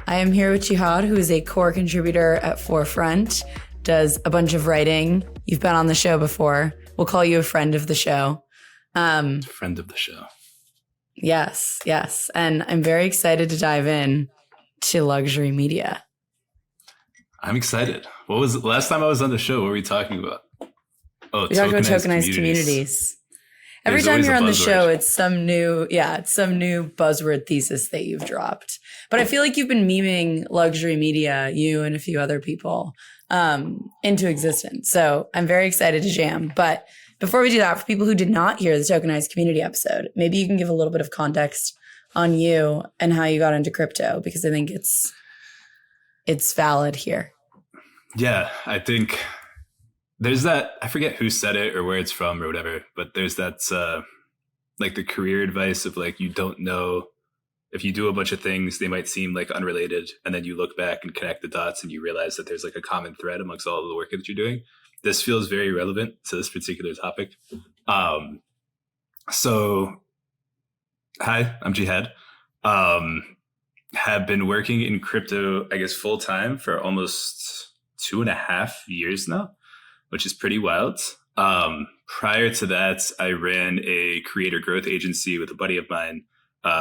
I am here with Jihad, who is a core contributor at Forefront, does a bunch of writing. You've been on the show before. We'll call you a friend of the show. Friend of the show. Yes. And I'm very excited to dive in to luxury media. I'm excited. What was last time I was on the show? What were we talking about? Oh, we talked about tokenized communities. Every time you're on the show, it's some new buzzword thesis that you've dropped. But I feel like you've been memeing luxury media, you and a few other people, into existence. So I'm very excited to jam. But before we do that, for people who did not hear the tokenized community episode, maybe you can give a little bit of context on you and how you got into crypto, because I think it's valid here. Yeah, I think there's that, I forget who said it or where it's from or whatever, but there's that like the career advice of like, you don't know if you do a bunch of things, they might seem like unrelated. And then you look back and connect the dots and you realize that there's like a common thread amongst all of the work that you're doing. This feels very relevant to this particular topic. So hi, I'm Jihad. Have been working in crypto, I guess, full time for almost 2.5 years now, which is pretty wild. Prior to that, I ran a creator growth agency with a buddy of mine.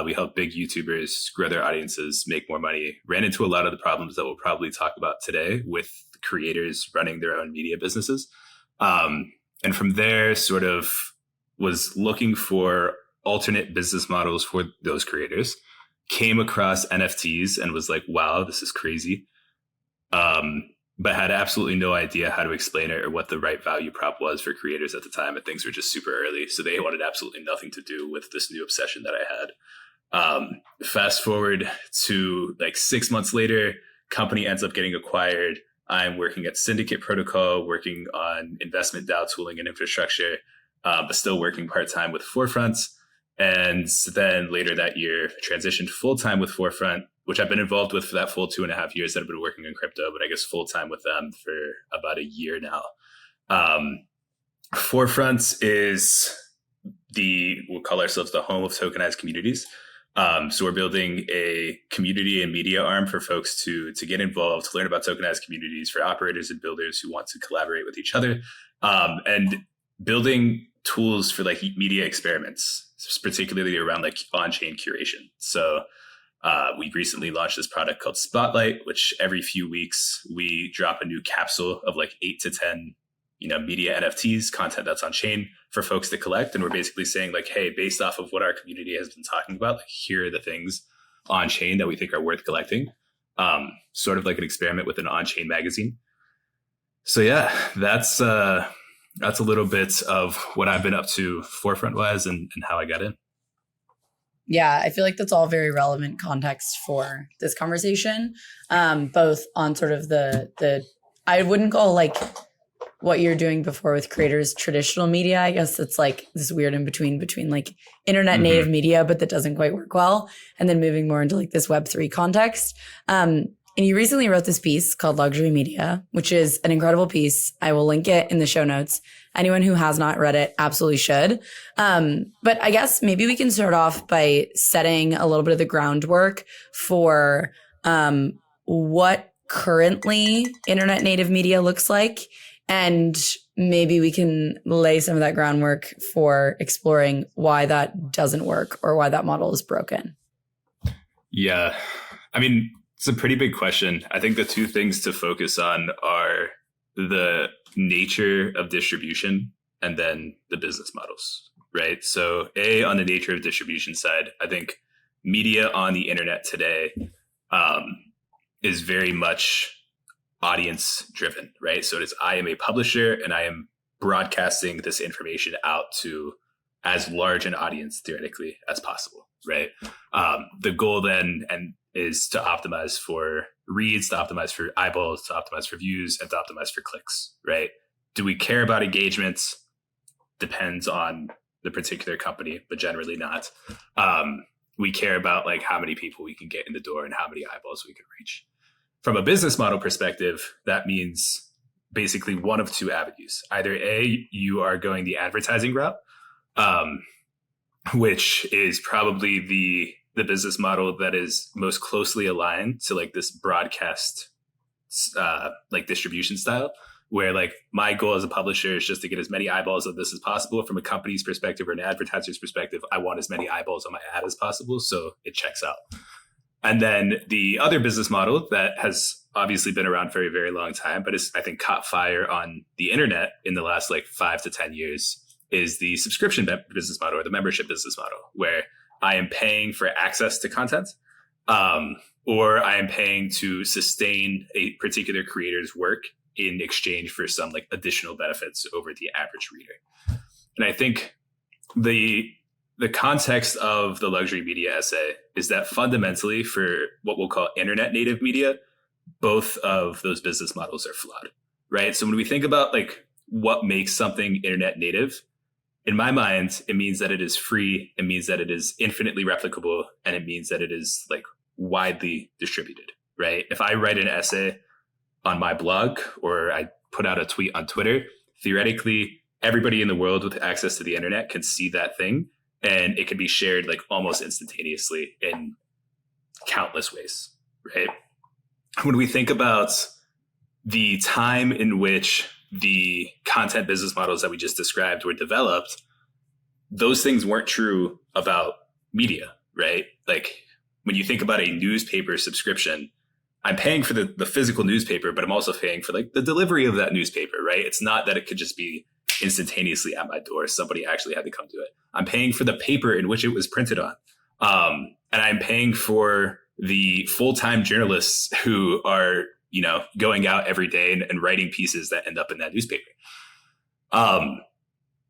We help big YouTubers grow their audiences, make more money. Ran into a lot of the problems that we'll probably talk about today with creators running their own media businesses. And from there, sort of was looking for alternate business models for those creators. Came across NFTs and was like, wow, this is crazy. But had absolutely no idea how to explain it or what the right value prop was for creators at the time. And things were just super early. So they wanted absolutely nothing to do with this new obsession that I had. Fast forward to like 6 months later, company ends up getting acquired. I'm working at Syndicate Protocol, working on investment DAO tooling and infrastructure, but still working part-time with Forefront. And then later that year, transitioned full-time with Forefront, which I've been involved with for that full 2.5 years that I've been working on crypto, but I guess full-time with them for about a year now. Forefront is we'll call ourselves the home of tokenized communities. So we're building a community and media arm for folks to get involved, to learn about tokenized communities, for operators and builders who want to collaborate with each other, and building tools for like media experiments, particularly around like on-chain curation. So we recently launched this product called Spotlight, which every few weeks we drop a new capsule of like 8 to 10 media NFTs, content that's on chain for folks to collect. And we're basically saying like, hey, based off of what our community has been talking about, like here are the things on chain that we think are worth collecting. Sort of like an experiment with an on-chain magazine. So yeah, that's a little bit of what I've been up to Forefront wise and how I got in. Yeah, I feel like that's all very relevant context for this conversation, both on sort of the I wouldn't call like what you're doing before with creators traditional media. I guess it's like this weird in between like internet native media, but that doesn't quite work well. And then moving more into like this Web3 context. And you recently wrote this piece called Luxury Media, which is an incredible piece. I will link it in the show notes. Anyone who has not read it absolutely should. But I guess maybe we can start off by setting a little bit of the groundwork for what currently internet native media looks like. And maybe we can lay some of that groundwork for exploring why that doesn't work or why that model is broken. Yeah, I mean, it's a pretty big question. I think the two things to focus on are the nature of distribution and then the business models, right? So on the nature of distribution side, I think media on the internet today is very much audience driven, right? So I am a publisher and I am broadcasting this information out to as large an audience theoretically as possible, right? The goal then is to optimize for reads, to optimize for eyeballs, to optimize for views, and to optimize for clicks, right? Do we care about engagements? Depends on the particular company, but generally not. We care about like how many people we can get in the door and how many eyeballs we can reach. From a business model perspective, that means basically one of two avenues. Either A, you are going the advertising route, which is probably the the business model that is most closely aligned to like this broadcast like distribution style, where like my goal as a publisher is just to get as many eyeballs of this as possible. From a company's perspective or an advertiser's perspective, I want as many eyeballs on my ad as possible, so it checks out. And then the other business model that has obviously been around for a very long time, but is, I think, caught fire on the internet in the last like 5 to 10 years, is the subscription business model or the membership business model, where I am paying for access to content, or I am paying to sustain a particular creator's work in exchange for some like additional benefits over the average reader. And I think the context of the luxury media essay is that fundamentally for what we'll call internet native media, both of those business models are flawed, right? So when we think about like what makes something internet native, in my mind, it means that it is free. It means that it is infinitely replicable, and it means that it is like widely distributed, right? If I write an essay on my blog or I put out a tweet on Twitter, theoretically, everybody in the world with access to the internet can see that thing, and it can be shared like almost instantaneously in countless ways, right? When we think about the time in which the content business models that we just described were developed, those things weren't true about media, right? Like when you think about a newspaper subscription, I'm paying for the physical newspaper, but I'm also paying for like the delivery of that newspaper, right? It's not that it could just be instantaneously at my door. Somebody actually had to come do it. I'm paying for the paper in which it was printed on. And I'm paying for the full-time journalists who are, you know, going out every day and writing pieces that end up in that newspaper.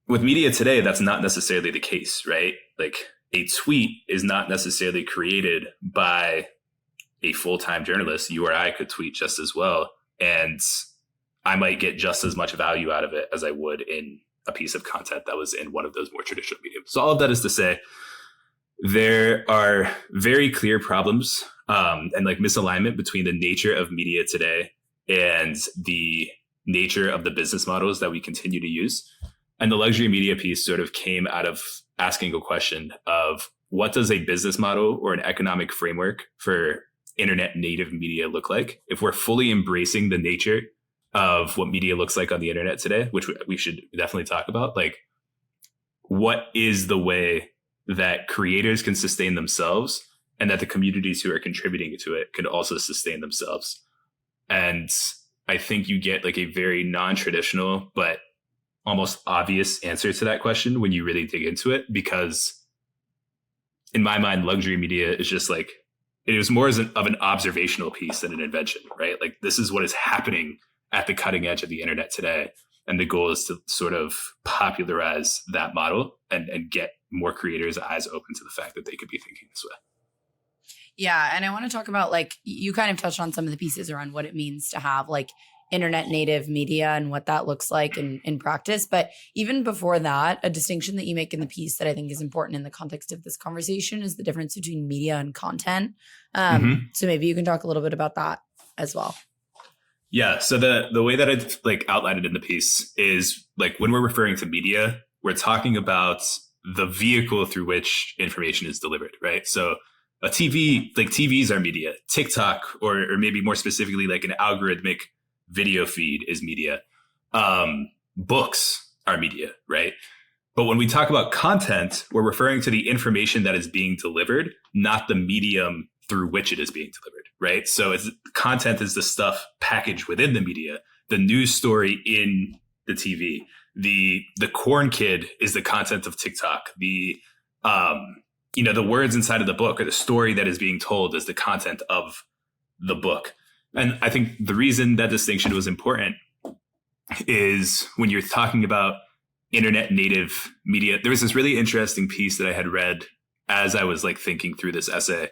With media today, that's not necessarily the case, right? Like a tweet is not necessarily created by a full-time journalist. You or I could tweet just as well, and I might get just as much value out of it as I would in a piece of content that was in one of those more traditional mediums. So all of that is to say, there are very clear problems and like misalignment between the nature of media today and the nature of the business models that we continue to use. And the luxury media piece sort of came out of asking a question of what does a business model or an economic framework for internet native media look like if we're fully embracing the nature of what media looks like on the internet today, which we should definitely talk about. Like, what is the way that creators can sustain themselves and that the communities who are contributing to it can also sustain themselves? And I think you get like a very non-traditional but almost obvious answer to that question when you really dig into it, because in my mind, luxury media is just like, it was more of an observational piece than an invention, right? Like this is what is happening at the cutting edge of the internet today. And the goal is to sort of popularize that model and get more creators' eyes open to the fact that they could be thinking this way. Yeah. And I want to talk about, like, you kind of touched on some of the pieces around what it means to have like internet native media and what that looks like in practice. But even before that, a distinction that you make in the piece that I think is important in the context of this conversation is the difference between media and content. So maybe you can talk a little bit about that as well. Yeah. So the way that I like outlined it in the piece is like when we're referring to media, we're talking about the vehicle through which information is delivered, right? So a TV, like TVs are media. TikTok, or maybe more specifically, like an algorithmic video feed is media. Books are media, right? But when we talk about content, we're referring to the information that is being delivered, not the medium through which it is being delivered, right? So content is the stuff packaged within the media, the news story in the TV, the corn kid is the content of TikTok, the words inside of the book or the story that is being told is the content of the book. And I think the reason that distinction was important is when you're talking about internet native media, there was this really interesting piece that I had read as I was like thinking through this essay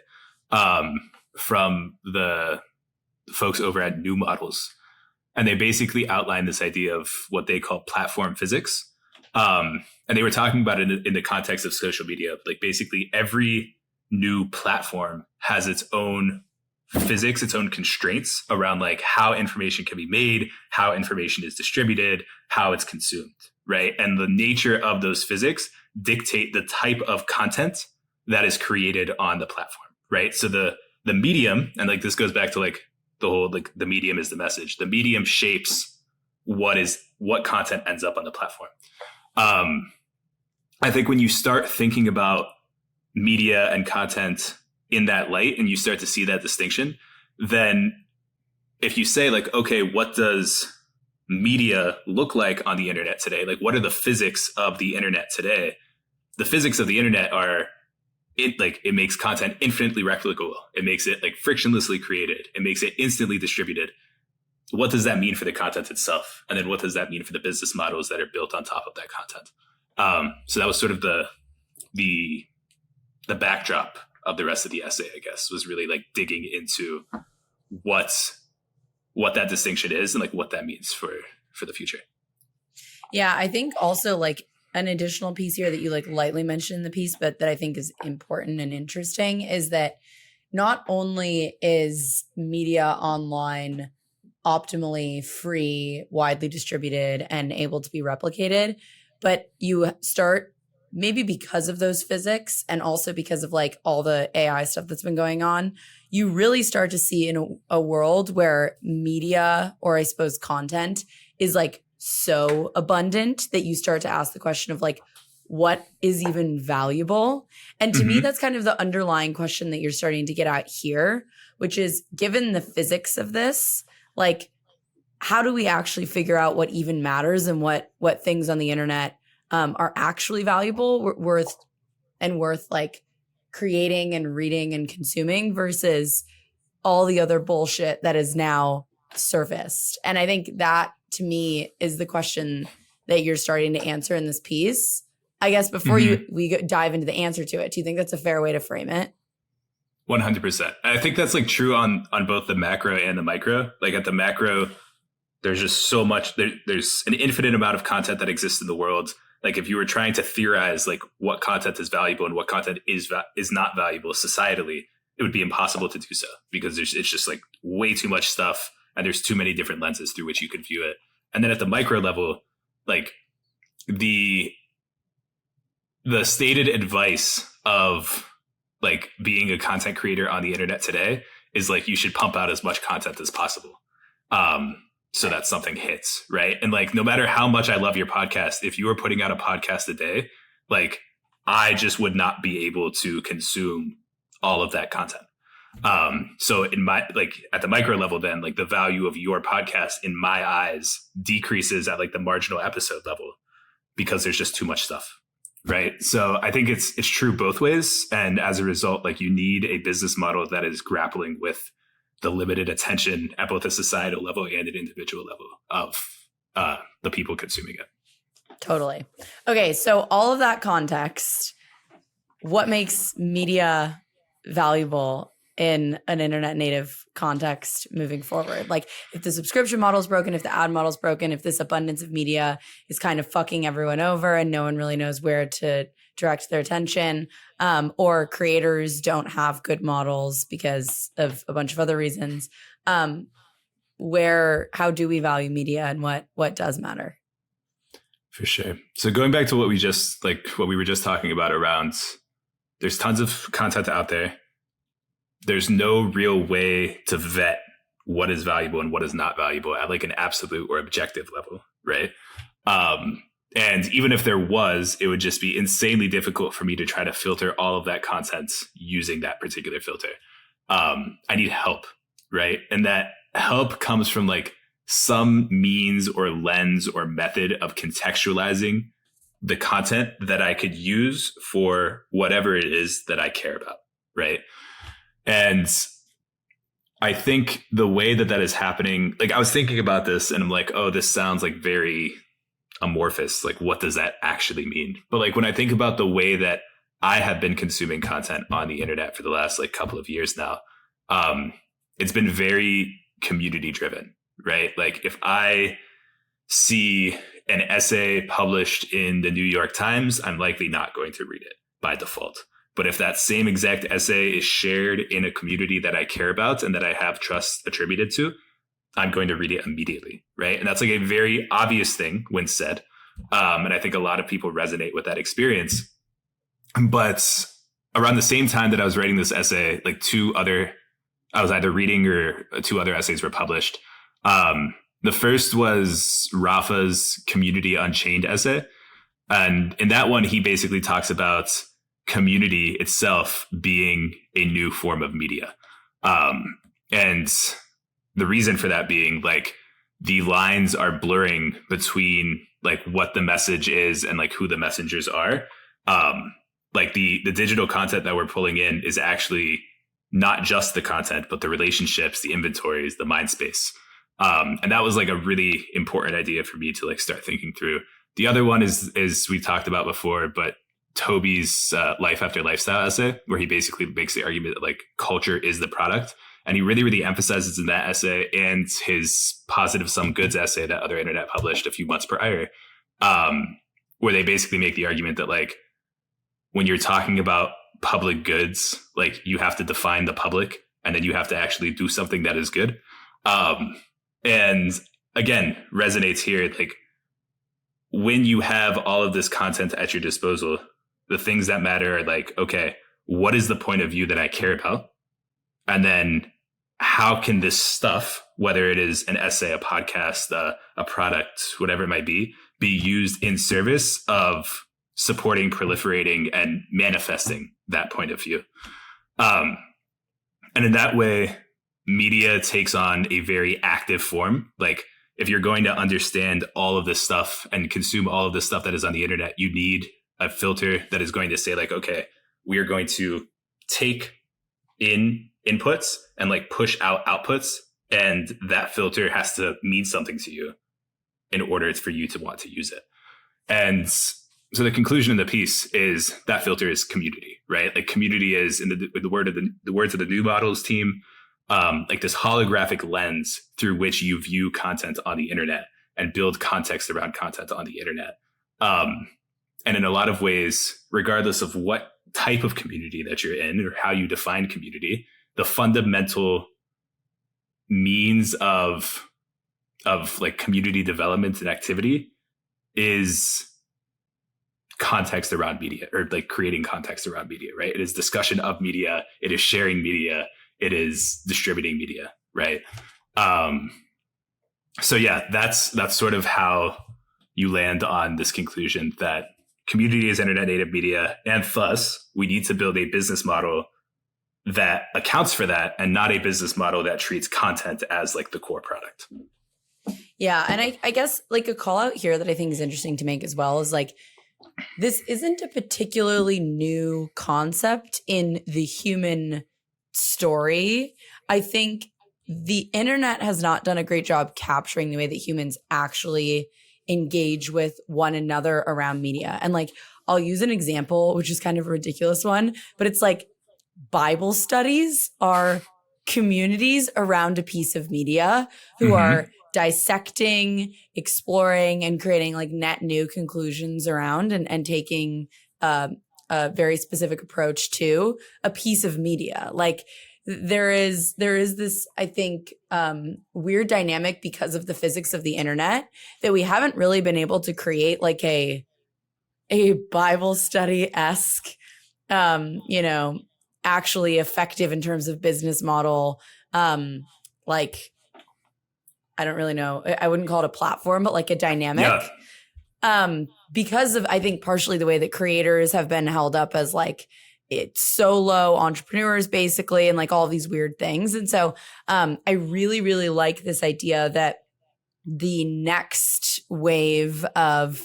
from the folks over at New Models. And they basically outlined this idea of what they call platform physics. And they were talking about it in the context of social media. Like basically every new platform has its own physics, its own constraints around like how information can be made, how information is distributed, how it's consumed, right? And the nature of those physics dictate the type of content that is created on the platform, right? So the medium, and like this goes back to like the whole like the medium is the message. The medium shapes what content ends up on the platform. I think when you start thinking about media and content in that light, and you start to see that distinction, then if you say like, okay, what does media look like on the internet today? Like, what are the physics of the internet today? The physics of the internet are it makes content infinitely replicable. It makes it like frictionlessly created. It makes it instantly distributed. What does that mean for the content itself? And then what does that mean for the business models that are built on top of that content? So that was sort of the backdrop of the rest of the essay, I guess, was really like digging into what that distinction is and like what that means for the future. Yeah, I think also like an additional piece here that you like lightly mentioned in the piece, but that I think is important and interesting is that not only is media online optimally free, widely distributed, and able to be replicated, but you start maybe because of those physics and also because of like all the AI stuff that's been going on, you really start to see in a world where media, or I suppose content, is like so abundant that you start to ask the question of like, what is even valuable? And to me, that's kind of the underlying question that you're starting to get at here, which is, given the physics of this, like, how do we actually figure out what even matters and what things on the internet are actually valuable, worth like creating and reading and consuming versus all the other bullshit that is now surfaced? And I think that, to me, is the question that you're starting to answer in this piece. I guess before we dive into the answer to it, do you think that's a fair way to frame it? 100%. I think that's like true on both the macro and the micro. Like at the macro, there's just so much, there's an infinite amount of content that exists in the world. Like if you were trying to theorize like what content is valuable and what content is not valuable societally, it would be impossible to do so because it's just like way too much stuff. And there's too many different lenses through which you can view it. And then at the micro level, like the stated advice of like being a content creator on the internet today is like, you should pump out as much content as possible. So that something hits, right? And like, no matter how much I love your podcast, if you were putting out a podcast a day, like I just would not be able to consume all of that content. So in my, like at the micro level, then like the value of your podcast in my eyes decreases at like the marginal episode level because there's just too much stuff. Right. So I think it's true both ways. And as a result, like you need a business model that is grappling with the limited attention at both a societal level and an individual level of the people consuming it. Totally. Okay. So all of that context, what makes media valuable in an internet native context moving forward? Like if the subscription model is broken, if the ad model is broken, if this abundance of media is kind of fucking everyone over and no one really knows where to direct their attention, or creators don't have good models because of a bunch of other reasons, how do we value media and what does matter? For sure. So going back to what we were just talking about around, there's tons of content out there. There's no real way to vet what is valuable and what is not valuable at like an absolute or objective level, right? And even if there was, it would just be insanely difficult for me to try to filter all of that content using that particular filter. I need help, right? And that help comes from like some means or lens or method of contextualizing the content that I could use for whatever it is that I care about, right? And I think the way that is happening, like I was thinking about this and I'm like, oh, this sounds like very amorphous. Like, what does that actually mean? But like when I think about the way that I have been consuming content on the internet for the last like couple of years now, it's been very community driven, right? Like if I see an essay published in the New York Times, I'm likely not going to read it by default. But if that same exact essay is shared in a community that I care about and that I have trust attributed to, I'm going to read it immediately, right? And that's like a very obvious thing when said. And I think a lot of people resonate with that experience. But around the same time that I was writing this essay, like I was either reading or two other essays were published. The first was Rafa's Community Unchained essay. And in that one, he basically talks about community itself being a new form of media. And the reason for that being like the lines are blurring between like what the message is and like who the messengers are. Like the digital content that we're pulling in is actually not just the content, but the relationships, the inventories, the mind space. And that was like a really important idea for me to like start thinking through. The other one is we've talked about before, but Toby's Life After Lifestyle essay, where he basically makes the argument that like culture is the product. And he really, really emphasizes in that essay and his Positive Sum Goods essay that Other Internet published a few months prior, where they basically make the argument that like when you're talking about public goods, like you have to define the public and then you have to actually do something that is good. And again, resonates here, like when you have all of this content at your disposal, the things that matter are like, okay, what is the point of view that I care about? And then how can this stuff, whether it is an essay, a podcast, a product, whatever it might be used in service of supporting, proliferating, and manifesting that point of view. And in that way, media takes on a very active form. Like if you're going to understand all of this stuff and consume all of this stuff that is on the internet, you need a filter that is going to say like, okay, we are going to take in inputs and like push out outputs. And that filter has to mean something to you in order for you to want to use it. And so the conclusion of the piece is that filter is community, right? Like community is, in the words of the New Models team, like this holographic lens through which you view content on the internet and build context around content on the internet. And in a lot of ways, regardless of what type of community that you're in or how you define community, the fundamental means of like community development and activity is context around media, or like creating context around media, right? It is discussion of media. It is sharing media. It is distributing media, right? So yeah, that's sort of how you land on this conclusion that community is internet native media, and thus we need to build a business model that accounts for that and not a business model that treats content as like the core product. Yeah. And I guess like a call out here that I think is interesting to make as well is like, this isn't a particularly new concept in the human story. I think the internet has not done a great job capturing the way that humans actually engage with one another around media. And like, I'll use an example, which is kind of a ridiculous one, but it's like Bible studies are communities around a piece of media who are dissecting, exploring, and creating like net new conclusions around and taking a very specific approach to a piece of media. Like there is this, I think, weird dynamic because of the physics of the internet that we haven't really been able to create like a Bible study-esque, actually effective in terms of business model, like, I don't really know. I wouldn't call it a platform, but like a dynamic. Yeah. Because of, I think, partially the way that creators have been held up as like it's solo entrepreneurs, basically, and like all these weird things. And so I really, really like this idea that the next wave of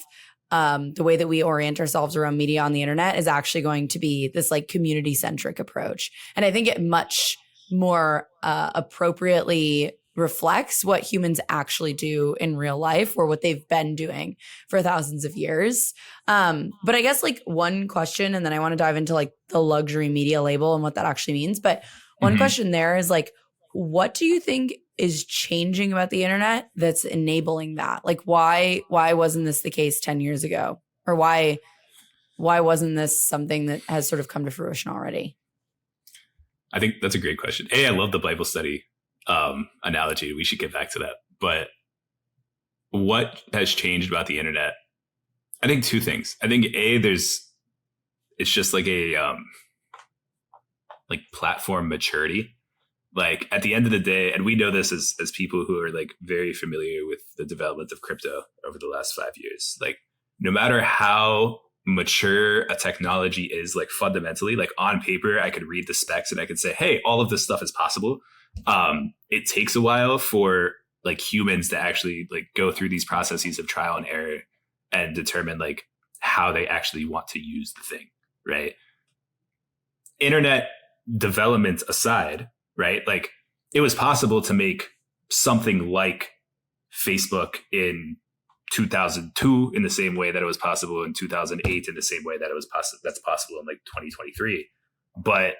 the way that we orient ourselves around media on the internet is actually going to be this like community-centric approach. And I think it much more appropriately reflects what humans actually do in real life or what they've been doing for thousands of years. But I guess like one question, and then I want to dive into like the luxury media label and what that actually means. But one question there is like, what do you think is changing about the internet that's enabling that? Like why wasn't this the case 10 years ago? Or why wasn't this something that has sort of come to fruition already? I think that's a great question. I love the Bible study analogy. We should get back to that. But what has changed about the internet? I think two things. I think it's just like like platform maturity. Like at the end of the day, and we know this as people who are like very familiar with the development of crypto over the last 5 years, like no matter how mature a technology is, like fundamentally, like on paper, I could read the specs and I could say, hey, all of this stuff is possible. It takes a while for like humans to actually like go through these processes of trial and error and determine like how they actually want to use the thing, right? Internet development aside, right? Like it was possible to make something like Facebook in 2002 in the same way that it was possible in 2008 in the same way that it was that's possible in like 2023. But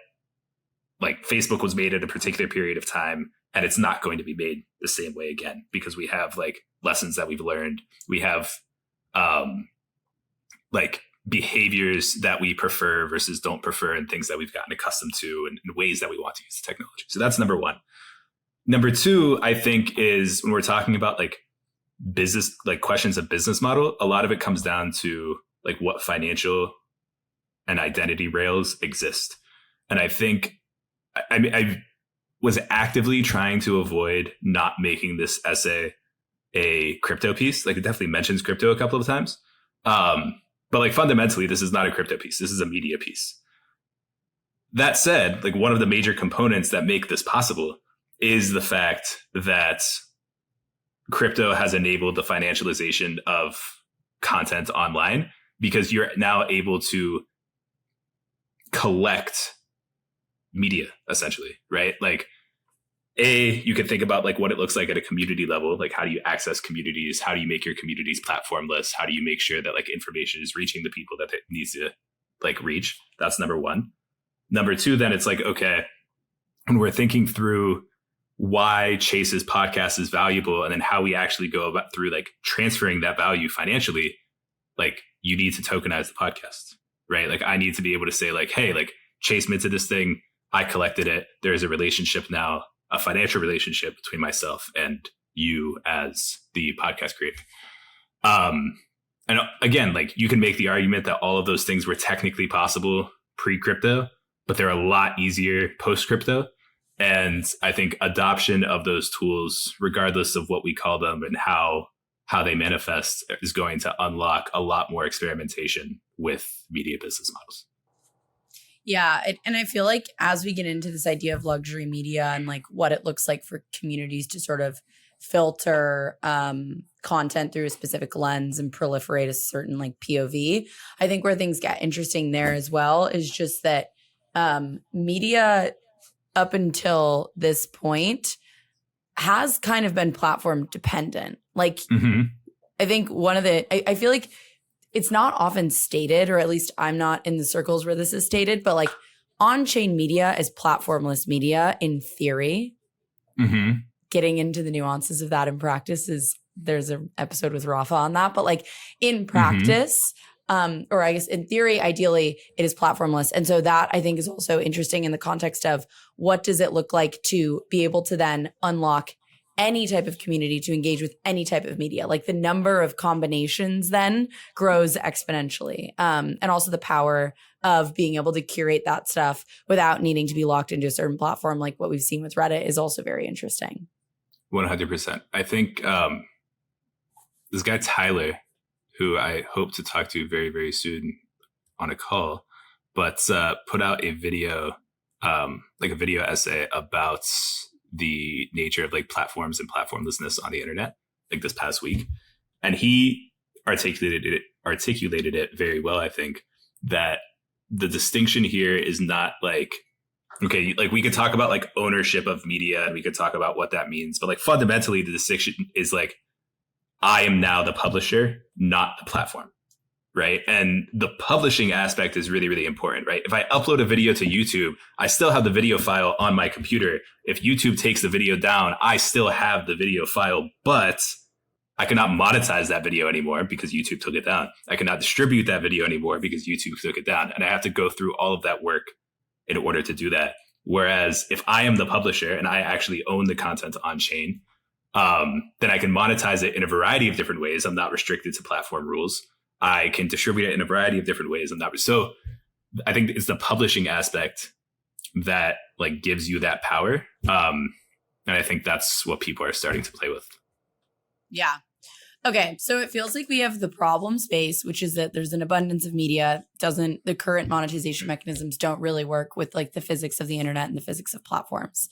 like Facebook was made at a particular period of time and it's not going to be made the same way again because we have like lessons that we've learned. We have like behaviors that we prefer versus don't prefer and things that we've gotten accustomed to and ways that we want to use the technology. So that's number one. Number two, I think, is when we're talking about like business, like questions of business model, a lot of it comes down to like what financial and identity rails exist. And I think I was actively trying to avoid not making this essay a crypto piece. Like it definitely mentions crypto a couple of times. But like fundamentally, this is not a crypto piece. This is a media piece. That said, like one of the major components that make this possible is the fact that crypto has enabled the financialization of content online because you're now able to collect media essentially, right? Like you can think about like what it looks like at a community level. Like how do you access communities? How do you make your communities platformless? How do you make sure that like information is reaching the people that it needs to like reach? That's number one. Number two, then it's like, okay, when we're thinking through why Chase's podcast is valuable and then how we actually go about through like transferring that value financially, like you need to tokenize the podcast, right? Like I need to be able to say like, hey, like Chase minted this thing. I collected it. There's a relationship now, a financial relationship between myself and you as the podcast creator. And again, like you can make the argument that all of those things were technically possible pre-crypto, but they're a lot easier post-crypto. And I think adoption of those tools, regardless of what we call them and how they manifest, is going to unlock a lot more experimentation with media business models. Yeah. And I feel like as we get into this idea of luxury media and like what it looks like for communities to sort of filter content through a specific lens and proliferate a certain like POV, I think where things get interesting there as well is just that media up until this point has kind of been platform dependent. Like I think I feel like it's not often stated, or at least I'm not in the circles where this is stated, but like on-chain media is platformless media in theory. Getting into the nuances of that in practice there's an episode with Rafa on that, but like in practice, or I guess in theory, ideally it is platformless. And so that I think is also interesting in the context of what does it look like to be able to then unlock any type of community to engage with any type of media. Like the number of combinations then grows exponentially. And also the power of being able to curate that stuff without needing to be locked into a certain platform, like what we've seen with Reddit, is also very interesting. 100%. I think this guy, Tyler, who I hope to talk to very, very soon on a call, but put out a video, like a video essay about the nature of like platforms and platformlessness on the internet, like this past week. And he articulated it very well, I think, that the distinction here is not like, okay, like we could talk about like ownership of media and we could talk about what that means, but like fundamentally the distinction is like, I am now the publisher, not the platform, right? And the publishing aspect is really, really important, right? If I upload a video to YouTube, I still have the video file on my computer. If YouTube takes the video down, I still have the video file, but I cannot monetize that video anymore because YouTube took it down. I cannot distribute that video anymore because YouTube took it down. And I have to go through all of that work in order to do that. Whereas if I am the publisher and I actually own the content on chain, then I can monetize it in a variety of different ways. I'm not restricted to platform rules. I can distribute it in a variety of different ways. So I think it's the publishing aspect that like gives you that power. And I think that's what people are starting to play with. Yeah. Okay, so it feels like we have the problem space, which is that there's an abundance of media. The current monetization mechanisms don't really work with like the physics of the internet and the physics of platforms.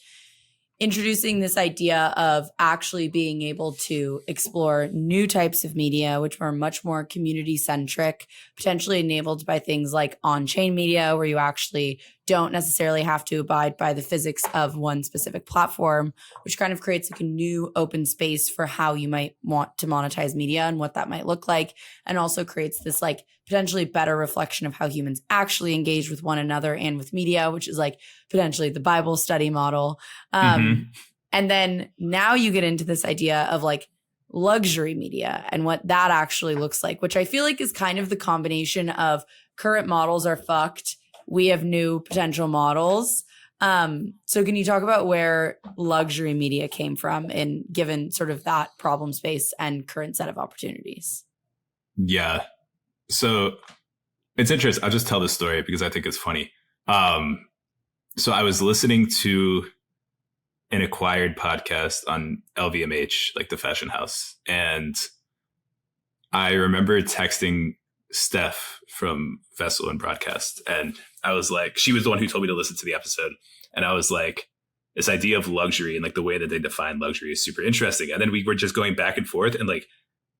Introducing this idea of actually being able to explore new types of media, which are much more community centric, potentially enabled by things like on-chain media, where you actually don't necessarily have to abide by the physics of one specific platform, which kind of creates like a new open space for how you might want to monetize media and what that might look like. And also creates this like potentially better reflection of how humans actually engage with one another and with media, which is like potentially the Bible study model. And then now you get into this idea of like luxury media and what that actually looks like, which I feel like is kind of the combination of current models are fucked. We have new potential models. So can you talk about where luxury media came from and given sort of that problem space and current set of opportunities? Yeah. So it's interesting. I'll just tell this story because I think it's funny. So I was listening to an acquired podcast on LVMH, like the fashion house. And I remember texting Steph from Vessel and Broadcast. And I was like, she was the one who told me to listen to the episode. And I was like, this idea of luxury and like the way that they define luxury is super interesting. And then we were just going back and forth and like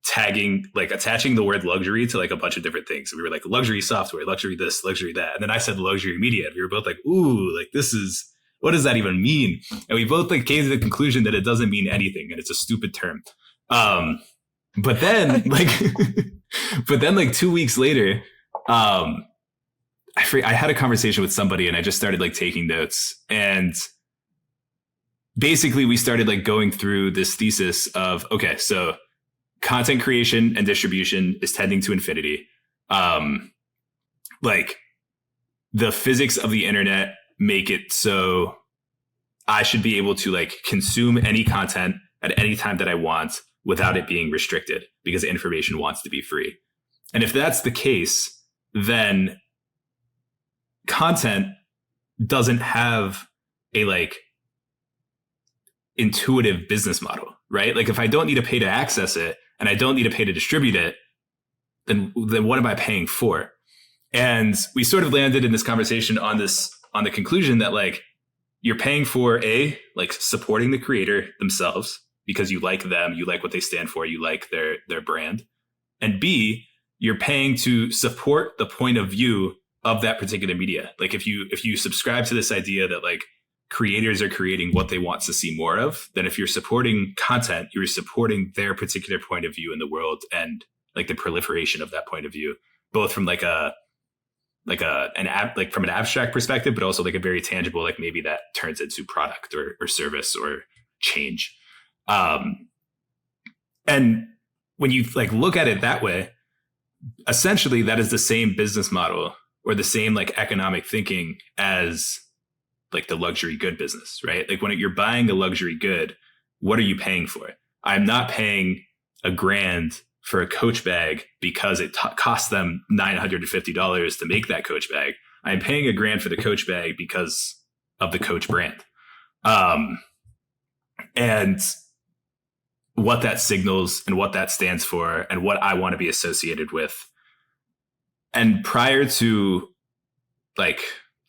tagging, like attaching the word luxury to like a bunch of different things. And we were like luxury software, luxury this, luxury that. And then I said luxury media. And we were both like, ooh, like this is, what does that even mean? And we both like came to the conclusion that it doesn't mean anything and it's a stupid term. But then like 2 weeks later, I had a conversation with somebody and I just started like taking notes, and basically we started like going through this thesis of, okay, so content creation and distribution is tending to infinity. Like the physics of the internet make it so I should be able to like consume any content at any time that I want without it being restricted because information wants to be free. And if that's the case, then content doesn't have a like intuitive business model, right? Like if I don't need to pay to access it and I don't need to pay to distribute it, then what am I paying for? And we sort of landed in this conversation on the conclusion that like you're paying for like supporting the creator themselves because you like them, you like what they stand for, you like their brand. And B, you're paying to support the point of view of that particular media. Like if you subscribe to this idea that like creators are creating what they want to see more of, then if you're supporting content, you're supporting their particular point of view in the world and like the proliferation of that point of view, both from like from an abstract perspective, but also like a very tangible, like maybe that turns into product or service or change. And when you like look at it that way, essentially that is the same business model or the same like economic thinking as like the luxury good business, right? Like when you're buying a luxury good, what are you paying for? I'm not paying $1,000 for a Coach bag because it costs them $950 to make that Coach bag. I'm paying $1,000 for the Coach bag because of the Coach brand. And what that signals and what that stands for and what I want to be associated with. And prior to like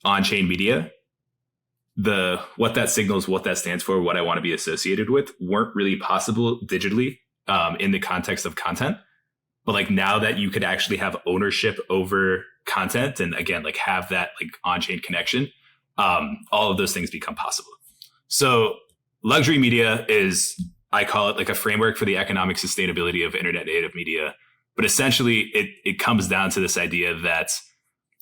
on-chain media, what that signals, what that stands for, what I want to be associated with weren't really possible digitally in the context of content. But like now that you could actually have ownership over content and again, like have that like on-chain connection, all of those things become possible. So luxury media is, I call it like a framework for the economic sustainability of internet native media. But essentially it comes down to this idea that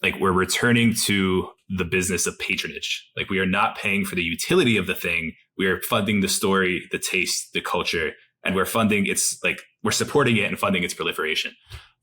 like we're returning to the business of patronage. Like we are not paying for the utility of the thing. We are funding the story, the taste, the culture, and we're funding we're supporting it and funding its proliferation.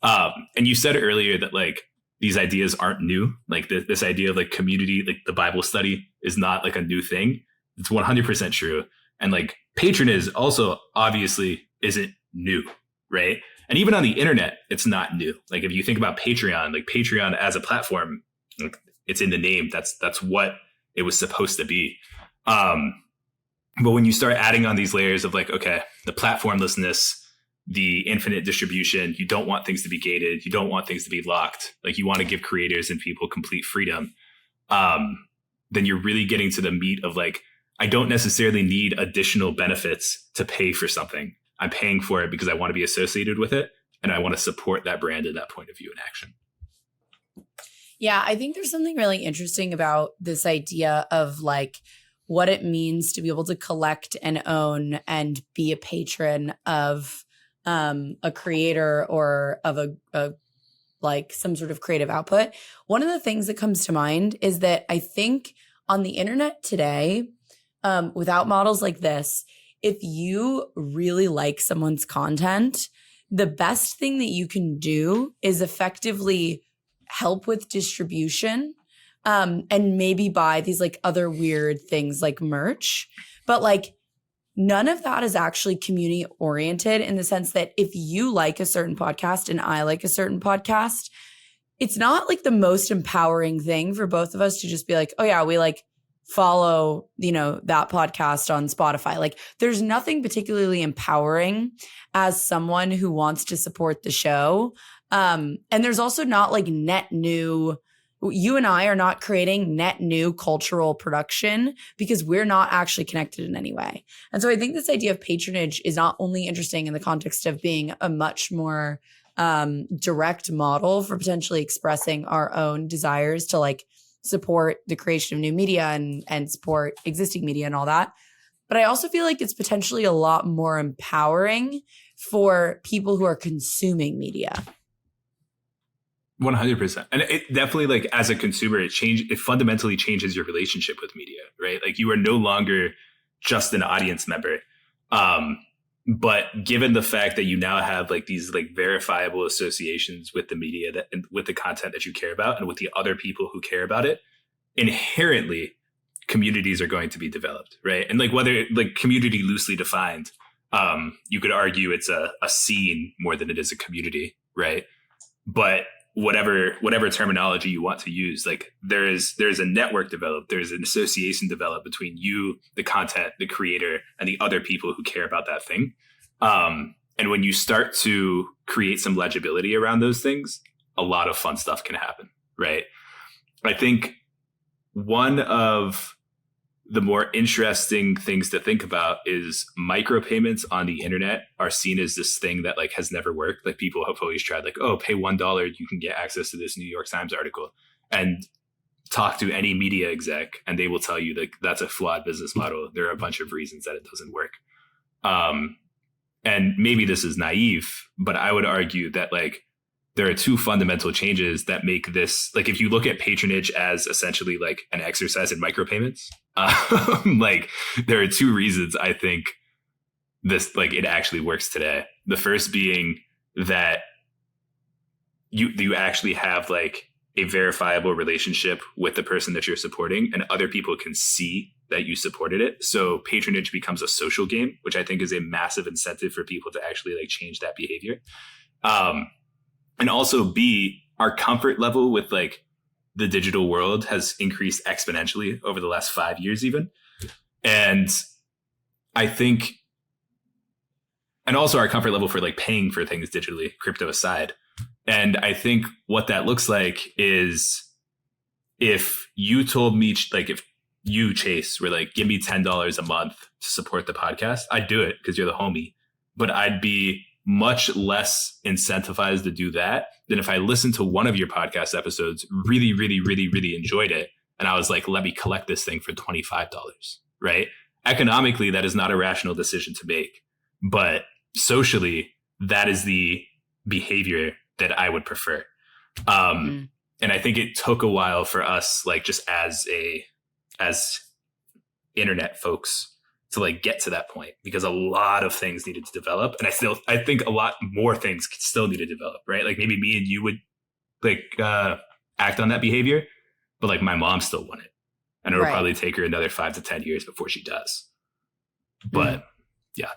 And you said earlier that like these ideas aren't new. Like this idea of like community, like the Bible study is not like a new thing. It's 100% true. And like patronage also obviously isn't new, right? And even on the internet, it's not new. Like if you think about Patreon, like Patreon as a platform, like it's in the name. That's what it was supposed to be. But when you start adding on these layers of like, okay, the platformlessness, the infinite distribution, you don't want things to be gated. You don't want things to be locked. Like you want to give creators and people complete freedom. Then you're really getting to the meat of like, I don't necessarily need additional benefits to pay for something. I'm paying for it because I want to be associated with it. And I want to support that brand and that point of view in action. Yeah, I think there's something really interesting about this idea of like what it means to be able to collect and own and be a patron of a creator or of a like some sort of creative output. One of the things that comes to mind is that I think on the internet today, without models like this, if you really like someone's content, the best thing that you can do is effectively help with distribution, and maybe buy these like other weird things like merch. But like none of that is actually community oriented in the sense that if you like a certain podcast and I like a certain podcast, it's not like the most empowering thing for both of us to just be like, oh yeah, we like follow, that podcast on Spotify. Like there's nothing particularly empowering as someone who wants to support the show. And there's also not like net new, you and I are not creating net new cultural production because we're not actually connected in any way. And so I think this idea of patronage is not only interesting in the context of being a much more direct model for potentially expressing our own desires to like support the creation of new media and support existing media and all that. But I also feel like it's potentially a lot more empowering for people who are consuming media. 100%. And it definitely, like, as a consumer, it fundamentally changes your relationship with media, right? Like you are no longer just an audience member. But given the fact that you now have like these like verifiable associations with the media that and with the content that you care about and with the other people who care about it, inherently communities are going to be developed, right? And like whether like community loosely defined, you could argue it's a scene more than it is a community, right? But whatever terminology you want to use, like there's a network developed, there's an association developed between you, the content, the creator, and the other people who care about that thing. And when you start to create some legibility around those things, a lot of fun stuff can happen, right? I think one of the more interesting things to think about is micropayments on the internet are seen as this thing that like has never worked. Like people have always tried like, oh, pay $1, you can get access to this New York Times article, and talk to any media exec and they will tell you like that's a flawed business model. There are a bunch of reasons that it doesn't work. And maybe this is naive, but I would argue that like there are two fundamental changes that make this, like if you look at patronage as essentially like an exercise in micropayments, like there are two reasons I think this, like it actually works today. The first being that you actually have like a verifiable relationship with the person that you're supporting and other people can see that you supported it. So patronage becomes a social game, which I think is a massive incentive for people to actually like change that behavior. And also B, our comfort level with like the digital world has increased exponentially over the last 5 years even. And I think, and also our comfort level for like paying for things digitally, crypto aside. And I think what that looks like is if you told me, like if you, Chase, were like, give me $10 a month to support the podcast, I'd do it because you're the homie. But I'd be much less incentivized to do that than if I listened to one of your podcast episodes, really, really, really, really enjoyed it. And I was like, let me collect this thing for $25, right? Economically, that is not a rational decision to make. But socially, that is the behavior that I would prefer. And I think it took a while for us, like just as internet folks, to like get to that point because a lot of things needed to develop. And I think a lot more things still need to develop, right? Like maybe me and you would like act on that behavior, but like my mom still want it. And it'll probably take her another 5 to 10 years before she does. But yeah.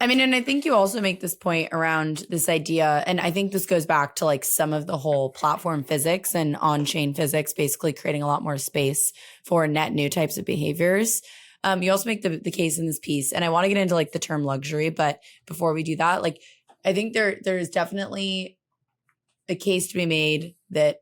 I mean, and I think you also make this point around this idea, and I think this goes back to like some of the whole platform physics and on-chain physics, basically creating a lot more space for net new types of behaviors. You also make the case in this piece, and I want to get into like the term luxury, but before we do that, like I think there's definitely a case to be made that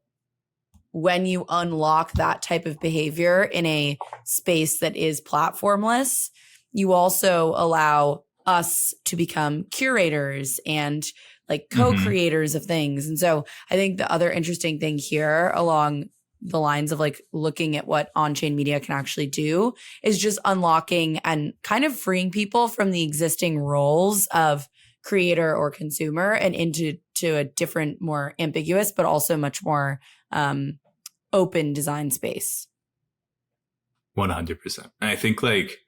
when you unlock that type of behavior in a space that is platformless, you also allow us to become curators and like co-creators of things. And so I think the other interesting thing here along the lines of like looking at what on-chain media can actually do is just unlocking and kind of freeing people from the existing roles of creator or consumer and into a different, more ambiguous, but also much more open design space. 100%. And I think like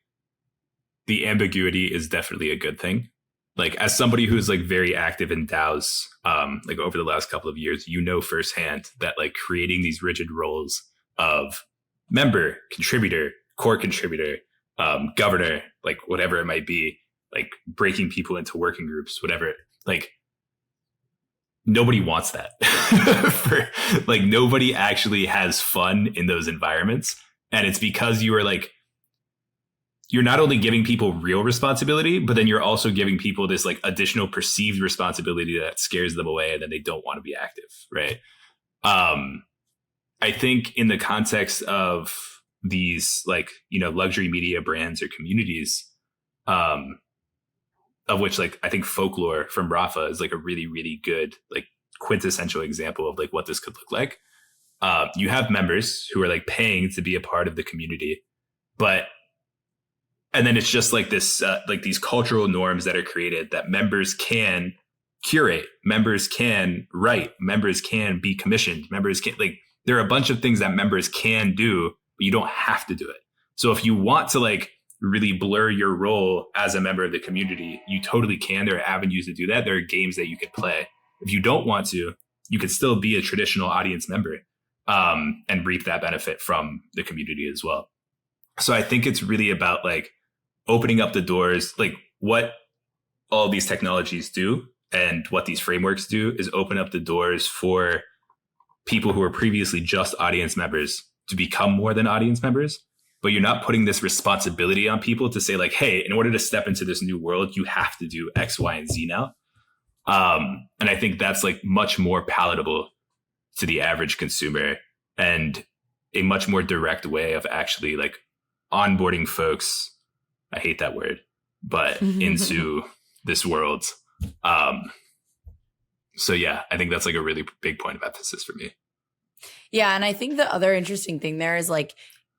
the ambiguity is definitely a good thing. Like as somebody who's like very active in DAOs, like over the last couple of years, you know firsthand that like creating these rigid roles of member, contributor, core contributor, governor, like whatever it might be, like breaking people into working groups, whatever, like nobody wants that. Like nobody actually has fun in those environments. And it's because you are like, you're not only giving people real responsibility, but then you're also giving people this like additional perceived responsibility that scares them away and then they don't want to be active. Right. I think in the context of these like, you know, luxury media brands or communities, of which like I think Folklore from Rafa is like a really, really good, like quintessential example of like what this could look like. You have members who are like paying to be a part of the community, and then it's just like this, like these cultural norms that are created that members can curate, members can write, members can be commissioned, members can like, there are a bunch of things that members can do, but you don't have to do it. So if you want to like really blur your role as a member of the community, you totally can. There are avenues to do that. There are games that you could play. If you don't want to, you could still be a traditional audience member and reap that benefit from the community as well. So I think it's really about like opening up the doors, like what all these technologies do and what these frameworks do is open up the doors for people who were previously just audience members to become more than audience members. But you're not putting this responsibility on people to say like, hey, in order to step into this new world, you have to do X, Y, and Z now. And I think that's like much more palatable to the average consumer and a much more direct way of actually like onboarding folks. I hate that word, but into this world. So yeah, I think that's like a really big point of emphasis for me. Yeah. And I think the other interesting thing there is like,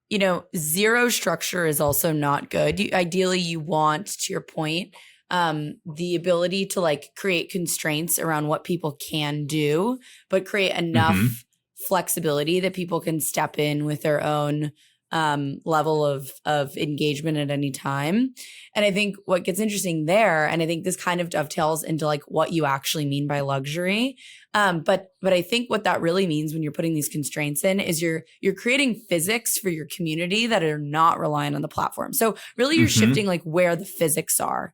you know, zero structure is also not good. Ideally, you want, to your point, the ability to like create constraints around what people can do, but create enough flexibility that people can step in with their own level of engagement at any time. And I think what gets interesting there, and I think this kind of dovetails into like what you actually mean by luxury. But I think what that really means when you're putting these constraints in is you're creating physics for your community that are not reliant on the platform. So really you're shifting like where the physics are.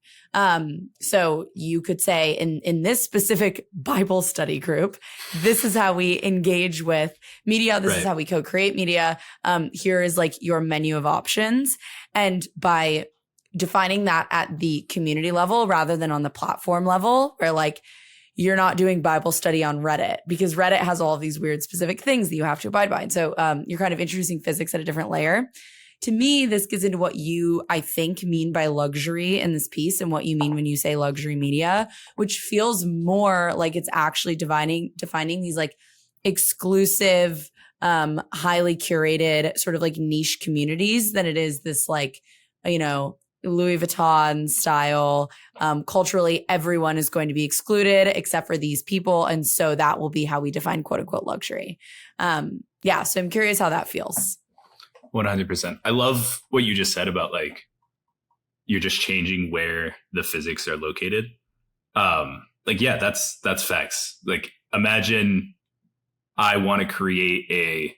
So you could say in this specific Bible study group, this is how we engage with media. This is how we co-create media. Here is like your menu of options. And by defining that at the community level rather than on the platform level, where like you're not doing Bible study on Reddit because Reddit has all of these weird specific things that you have to abide by. And so you're kind of introducing physics at a different layer. To me, this gets into what you, I think, mean by luxury in this piece and what you mean when you say luxury media, which feels more like it's actually defining these like exclusive, highly curated sort of like niche communities than it is this like, you know, Louis Vuitton style. Culturally, everyone is going to be excluded except for these people. And so that will be how we define quote unquote luxury. Yeah. So I'm curious how that feels. 100%. I love what you just said about like, you're just changing where the physics are located. Like, yeah, that's facts. Like, imagine I want to create a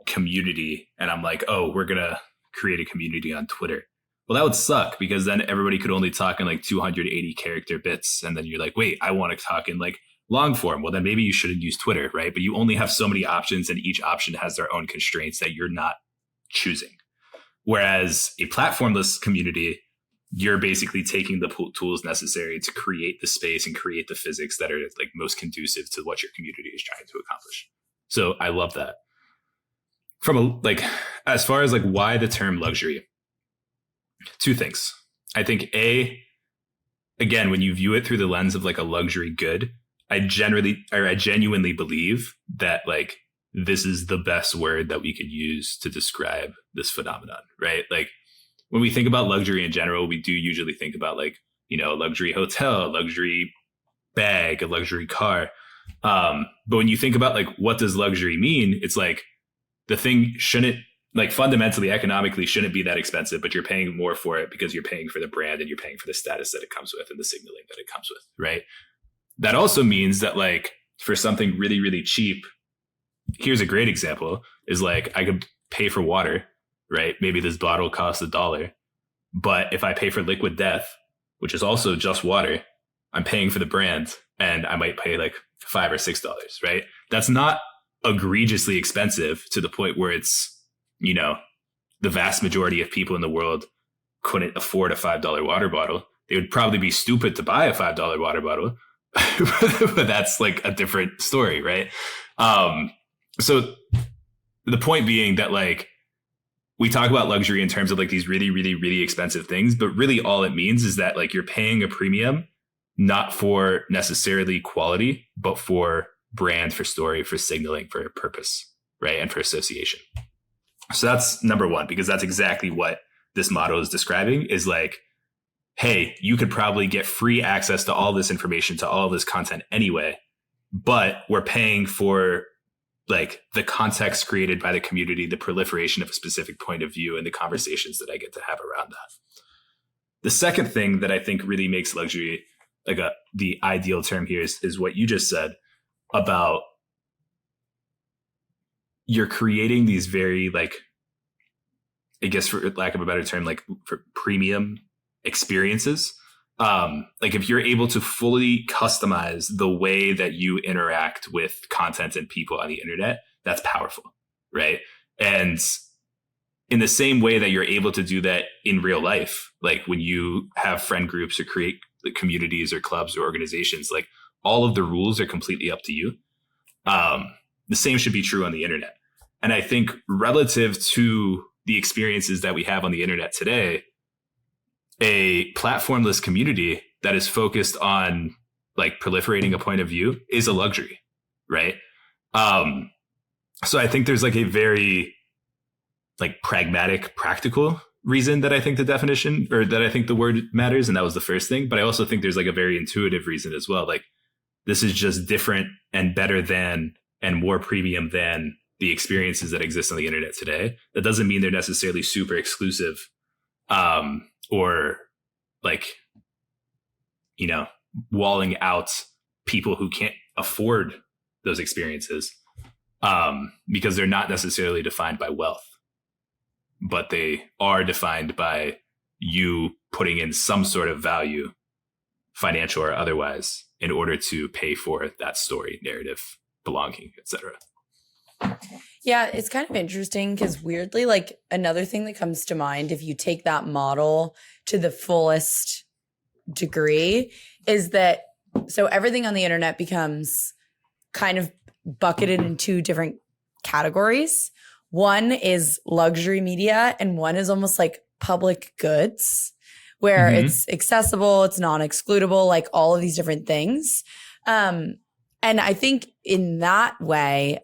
community and I'm like, oh, we're going to create a community on Twitter. Well, that would suck because then everybody could only talk in like 280 character bits. And then you're like, wait, I want to talk in like long form. Well, then maybe you shouldn't use Twitter, right? But you only have so many options and each option has their own constraints that you're not choosing. Whereas a platformless community, you're basically taking the tools necessary to create the space and create the physics that are like most conducive to what your community is trying to accomplish. So I love that. From a, like, as far as like why the term luxury, two things. I think again, when you view it through the lens of like a luxury good, I genuinely believe that like this is the best word that we could use to describe this phenomenon, right? Like when we think about luxury in general, we do usually think about like, you know, a luxury hotel, a luxury bag, a luxury car. But when you think about like what does luxury mean, it's like the thing shouldn't, like fundamentally economically shouldn't be that expensive, but you're paying more for it because you're paying for the brand and you're paying for the status that it comes with and the signaling that it comes with, right? That also means that like for something really, really cheap, here's a great example is like I could pay for water, right? Maybe this bottle costs $1, but if I pay for Liquid Death, which is also just water, I'm paying for the brand and I might pay like $5 or $6, right? That's not egregiously expensive to the point where it's, you know, the vast majority of people in the world couldn't afford a $5 water bottle. They would probably be stupid to buy a $5 water bottle, but that's like a different story, right? So the point being that like we talk about luxury in terms of like these really, really, really expensive things, but really all it means is that like you're paying a premium, not for necessarily quality, but for brand, for story, for signaling, for purpose, right? And for association. So that's number one, because that's exactly what this model is describing is like, hey, you could probably get free access to all this information, to all this content anyway, but we're paying for like the context created by the community, the proliferation of a specific point of view and the conversations that I get to have around that. The second thing that I think really makes luxury like the ideal term here is what you just said about you're creating these very like, I guess for lack of a better term, like for premium experiences. Like if you're able to fully customize the way that you interact with content and people on the internet, that's powerful, right? And in the same way that you're able to do that in real life, like when you have friend groups or create communities or clubs or organizations, like all of the rules are completely up to you. The same should be true on the internet. And I think relative to the experiences that we have on the internet today, a platformless community that is focused on like proliferating a point of view is a luxury, right? So I think there's like a very like pragmatic, practical reason that I think the definition or that I think the word matters. And that was the first thing. But I also think there's like a very intuitive reason as well. Like this is just different and better than and more premium than the experiences that exist on the internet today. That doesn't mean they're necessarily super exclusive or like, you know, walling out people who can't afford those experiences because they're not necessarily defined by wealth, but they are defined by you putting in some sort of value, financial or otherwise, in order to pay for that story, narrative, belonging, etc. Yeah, it's kind of interesting because weirdly, like another thing that comes to mind, if you take that model to the fullest degree, is that so everything on the internet becomes kind of bucketed in two different categories. One is luxury media and one is almost like public goods where it's accessible, it's non-excludable, like all of these different things. And I think in that way,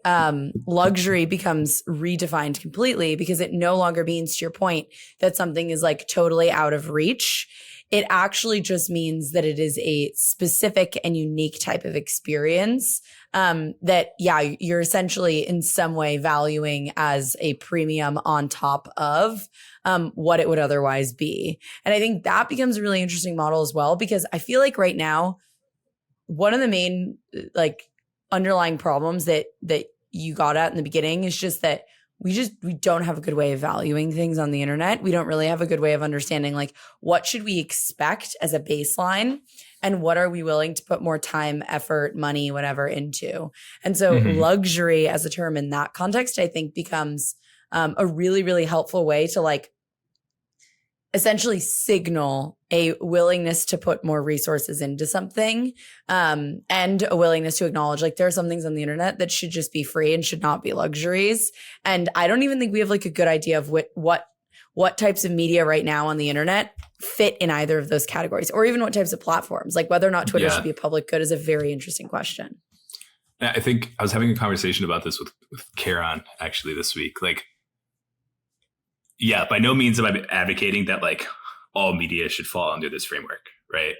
luxury becomes redefined completely because it no longer means, to your point, that something is like totally out of reach. It actually just means that it is a specific and unique type of experience that, yeah, you're essentially in some way valuing as a premium on top of what it would otherwise be. And I think that becomes a really interesting model as well, because I feel like right now, one of the main like underlying problems that you got at in the beginning is just that we don't have a good way of valuing things on the internet. We don't really have a good way of understanding like what should we expect as a baseline and what are we willing to put more time, effort, money, whatever into. And so luxury as a term in that context, I think becomes a really, really helpful way to like essentially signal a willingness to put more resources into something, and a willingness to acknowledge like there are some things on the internet that should just be free and should not be luxuries. And I don't even think we have like a good idea of what types of media right now on the internet fit in either of those categories, or even what types of platforms. Like whether or not Twitter should be a public good is a very interesting question. I think I was having a conversation about this with Karen actually this week. Like, yeah, by no means am I advocating that like all media should fall under this framework, right?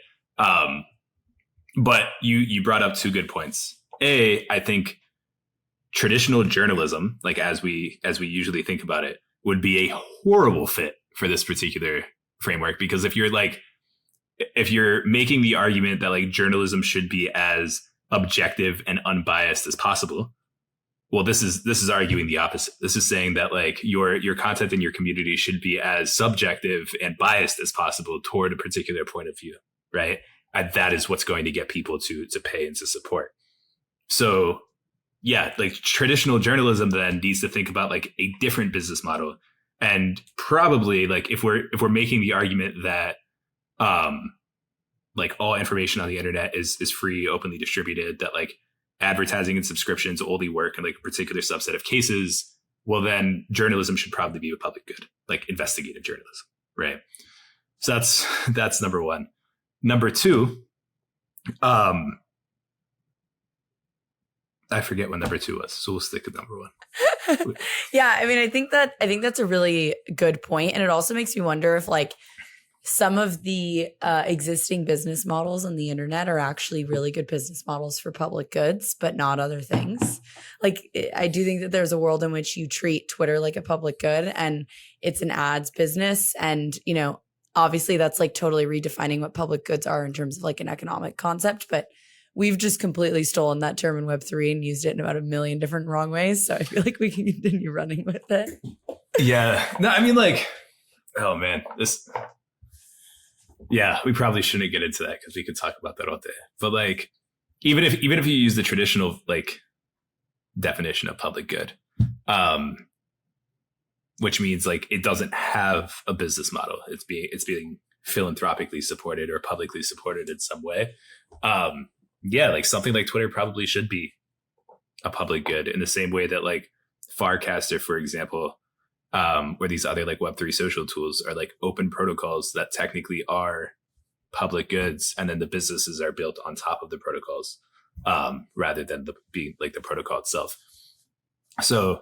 But you brought up two good points. I think traditional journalism, like as we usually think about it, would be a horrible fit for this particular framework, because if you're making the argument that like journalism should be as objective and unbiased as possible, well, this is arguing the opposite. This is saying that like your content in your community should be as subjective and biased as possible toward a particular point of view, right? And that is what's going to get people to pay and to support. So yeah, like traditional journalism then needs to think about like a different business model. And probably like if we're making the argument that like all information on the internet is free, openly distributed, that like advertising and subscriptions only work in like a particular subset of cases, well then journalism should probably be a public good, like investigative journalism, right? So that's number one. Number two, I forget what number two was, so we'll stick with number one. Yeah, I mean, I think that's a really good point, and it also makes me wonder if like some of the existing business models on the internet are actually really good business models for public goods, but not other things. Like, I do think that there's a world in which you treat Twitter like a public good and it's an ads business. And, you know, obviously that's like totally redefining what public goods are in terms of like an economic concept. But we've just completely stolen that term in Web3 and used it in about a million different wrong ways. So I feel like we can continue running with it. Yeah. No, I mean, like, oh man, yeah, we probably shouldn't get into that because we could talk about that all day. But like, even if you use the traditional like definition of public good, which means like it doesn't have a business model, it's being philanthropically supported or publicly supported in some way. Yeah, like something like Twitter probably should be a public good in the same way that like Farcaster, for example, or these other like Web3 social tools are like open protocols that technically are public goods, and then the businesses are built on top of the protocols, rather than being like the protocol itself. So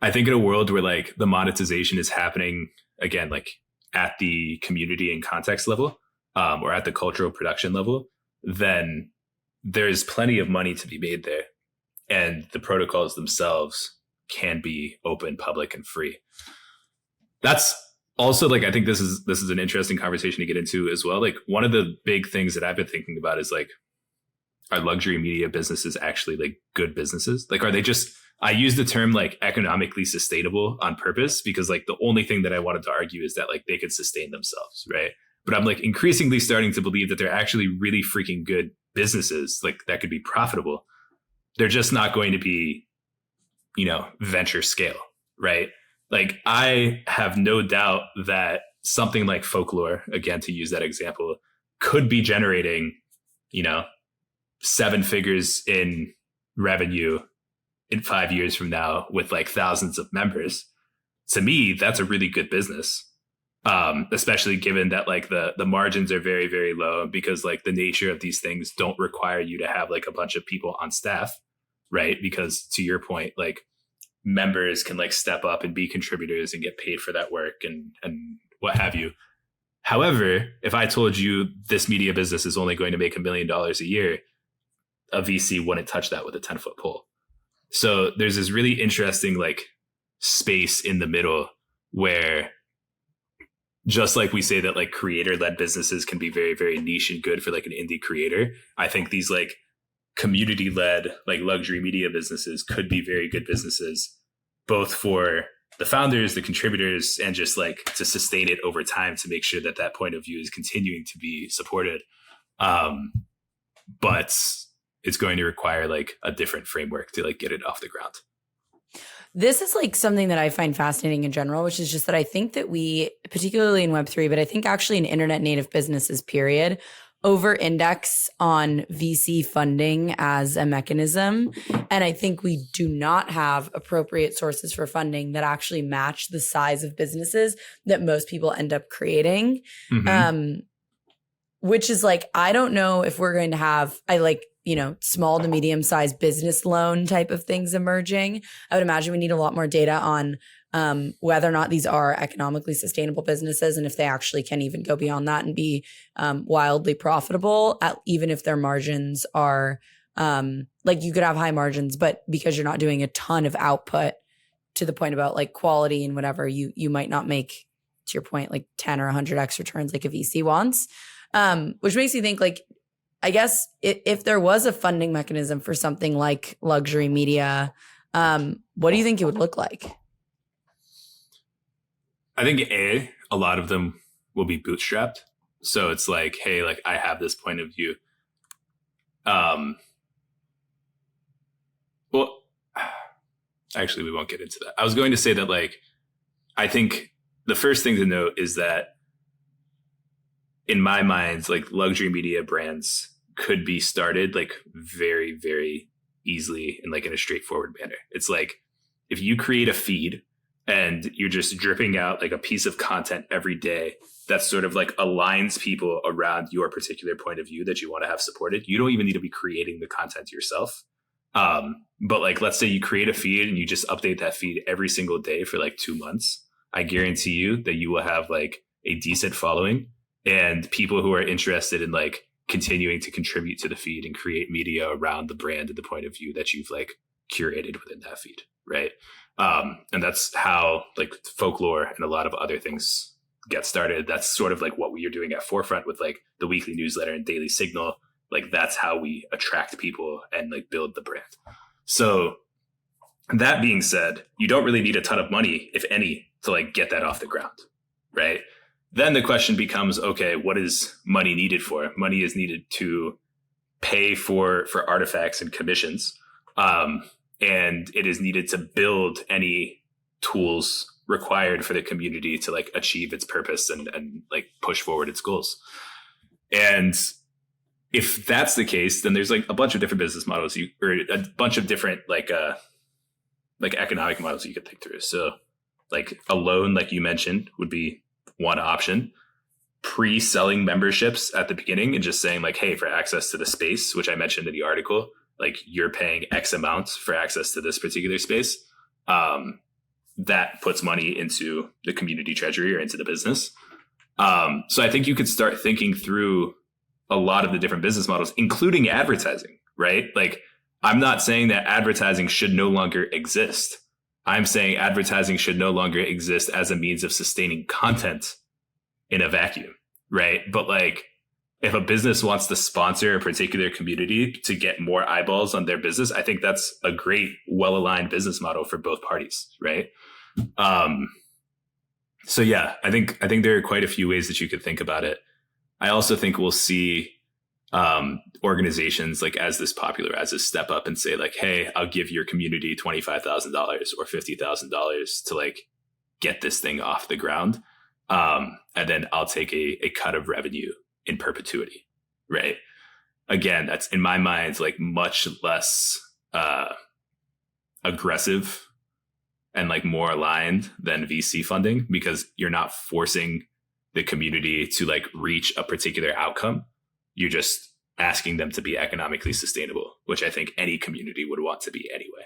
I think in a world where like the monetization is happening again, like at the community and context level, or at the cultural production level, then there's plenty of money to be made there, and the protocols themselves can be open, public, and free. That's also like, I think this is an interesting conversation to get into as well. Like one of the big things that I've been thinking about is like, are luxury media businesses actually like good businesses? Like, are they just, I use the term like economically sustainable on purpose because like the only thing that I wanted to argue is that like they could sustain themselves, right? But I'm like increasingly starting to believe that they're actually really freaking good businesses, like that could be profitable. They're just not going to be, you know, venture scale, right? Like I have no doubt that something like Folklore, again, to use that example, could be generating, you know, 7 figures in revenue in 5 years from now with like thousands of members. To me, that's a really good business. Especially given that like the margins are very, very low because like the nature of these things don't require you to have like a bunch of people on staff, right? Because to your point, like members can like step up and be contributors and get paid for that work and what have you. However, if I told you this media business is only going to make $1 million a year, a VC wouldn't touch that with a 10-foot pole. So there's this really interesting like space in the middle where just like we say that like creator-led businesses can be very, very niche and good for like an indie creator, I think these like community-led like luxury media businesses could be very good businesses, both for the founders, the contributors, and just like to sustain it over time to make sure that that point of view is continuing to be supported. But it's going to require like a different framework to like get it off the ground. This is like something that I find fascinating in general, which is just that I think that we, particularly in Web3, but I think actually in internet native businesses, period, over index on VC funding as a mechanism. And I think we do not have appropriate sources for funding that actually match the size of businesses that most people end up creating. Which is like, I don't know if we're going to have, small to medium sized business loan type of things emerging. I would imagine we need a lot more data on whether or not these are economically sustainable businesses and if they actually can even go beyond that and be wildly profitable, even if their margins are you could have high margins, but because you're not doing a ton of output to the point about like quality and whatever, you might not make, to your point, like 10 or 100x returns like a VC wants. Which makes me think like, I guess if there was a funding mechanism for something like luxury media, what do you think it would look like? I think a lot of them will be bootstrapped. So it's like, hey, like I have this point of view. Well, actually, we won't get into that. I was going to say that like, I think the first thing to note is that in my mind, like luxury media brands could be started like very, very easily and like in a straightforward manner. It's like if you create a feed and you're just dripping out like a piece of content every day that sort of like aligns people around your particular point of view that you want to have supported, you don't even need to be creating the content yourself. But like, let's say you create a feed and you just update that feed every single day for like 2 months. I guarantee you that you will have like a decent following and people who are interested in like continuing to contribute to the feed and create media around the brand and the point of view that you've like curated within that feed. Right. And that's how like folklore and a lot of other things get started. That's sort of like what we are doing at Forefront with like the weekly newsletter and daily signal. Like that's how we attract people and like build the brand. So that being said, you don't really need a ton of money, if any, to like get that off the ground. Right. Then the question becomes, okay, what is money needed for? Money is needed to pay for artifacts and commissions. And it is needed to build any tools required for the community to like achieve its purpose and like push forward its goals. And if that's the case, then there's like a bunch of different business models or a bunch of different like economic models you could think through. So like a loan, like you mentioned, would be one option. Pre-selling memberships at the beginning and just saying like, hey, for access to the space, which I mentioned in the article, like you're paying X amount for access to this particular space. That puts money into the community treasury or into the business. So I think you could start thinking through a lot of the different business models, including advertising, right? Like I'm not saying that advertising should no longer exist. I'm saying advertising should no longer exist as a means of sustaining content in a vacuum, right? But like, if a business wants to sponsor a particular community to get more eyeballs on their business, I think that's a great, well-aligned business model for both parties, right? So yeah, I think there are quite a few ways that you could think about it. I also think we'll see organizations like as this popular as this step up and say like, hey, I'll give your community $25,000 or $50,000 to like get this thing off the ground. And then I'll take a cut of revenue in perpetuity, right? Again, that's in my mind like much less aggressive and like more aligned than VC funding because you're not forcing the community to like reach a particular outcome. You're just asking them to be economically sustainable, which I think any community would want to be anyway.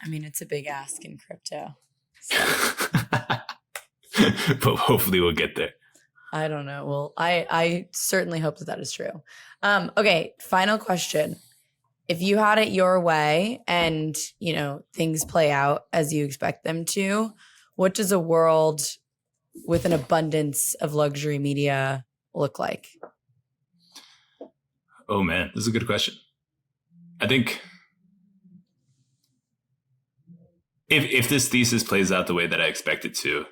I mean, it's a big ask in crypto. So. But hopefully we'll get there. I don't know. Well, I certainly hope that is true. Okay, final question. If you had it your way and, you know, things play out as you expect them to, what does a world with an abundance of luxury media look like? Oh, man, this is a good question. I think if this thesis plays out the way that I expect it to,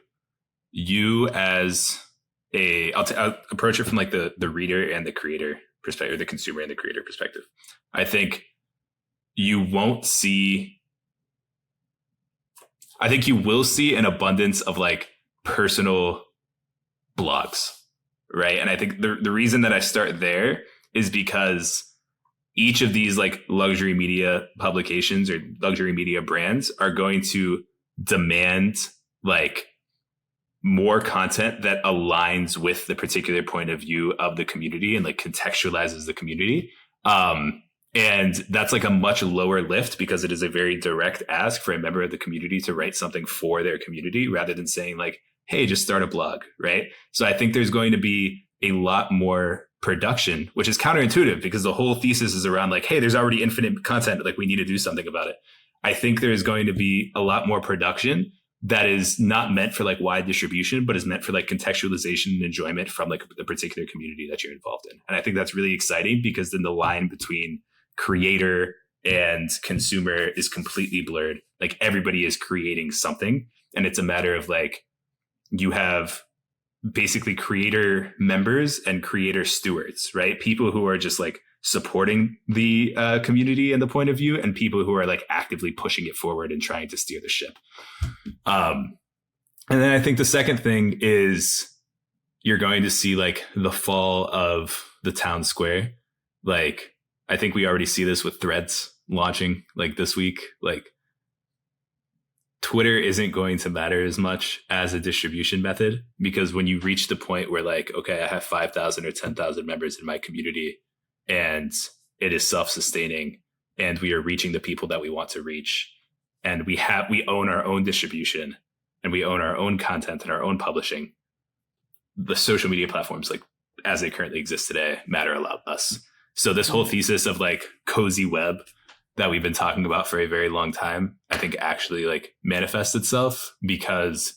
you as I'll approach it from like the reader and the creator perspective, the consumer and the creator perspective. I think you won't see, I think you will see an abundance of like personal blogs, right? And I think the reason that I start there is because each of these like luxury media publications or luxury media brands are going to demand like more content that aligns with the particular point of view of the community and like contextualizes the community. And that's like a much lower lift because it is a very direct ask for a member of the community to write something for their community rather than saying like, hey, just start a blog, right? So I think there's going to be a lot more production, which is counterintuitive because the whole thesis is around like, hey, there's already infinite content, like we need to do something about it. I think there's going to be a lot more production that is not meant for like wide distribution, but is meant for like contextualization and enjoyment from like the particular community that you're involved in. And I think that's really exciting because then the line between creator and consumer is completely blurred. Like everybody is creating something. And it's a matter of like, you have basically creator members and creator stewards, right? People who are just like supporting the community and the point of view, and people who are like actively pushing it forward and trying to steer the ship. And then I think the second thing is you're going to see like the fall of the town square. Like, I think we already see this with Threads launching like this week. Like, Twitter isn't going to matter as much as a distribution method because when you reach the point where like, okay, I have 5,000 or 10,000 members in my community and it is self-sustaining and we are reaching the people that we want to reach and we own our own distribution and we own our own content and our own publishing, the social media platforms like as they currently exist today matter a lot less. So this whole thesis of like cozy web that we've been talking about for a very long time, I think actually like manifests itself because